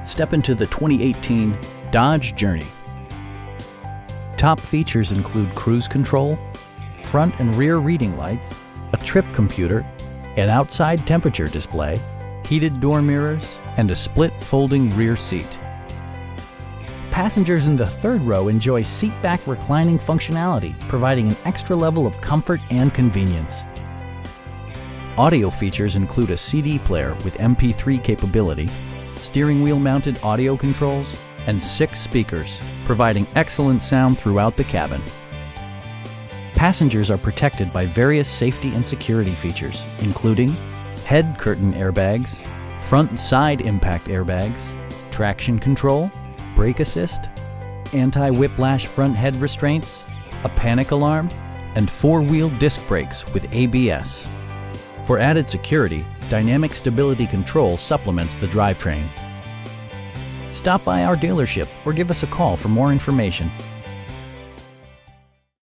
Step into the 2018 Dodge Journey. Top features include cruise control, front and rear reading lights, a trip computer, an outside temperature display, heated door mirrors, and a split folding rear seat. Passengers in the third row enjoy seat-back reclining functionality, providing an extra level of comfort and convenience. Audio features include a CD player with MP3 capability, steering wheel mounted audio controls, and 6 speakers, providing excellent sound throughout the cabin. Passengers are protected by various safety and security features, including head curtain airbags, front and side impact airbags, traction control, brake assist, anti-whiplash front head restraints, a panic alarm, and 4-wheel disc brakes with ABS. For added security, dynamic stability control supplements the drivetrain. Stop by our dealership or give us a call for more information.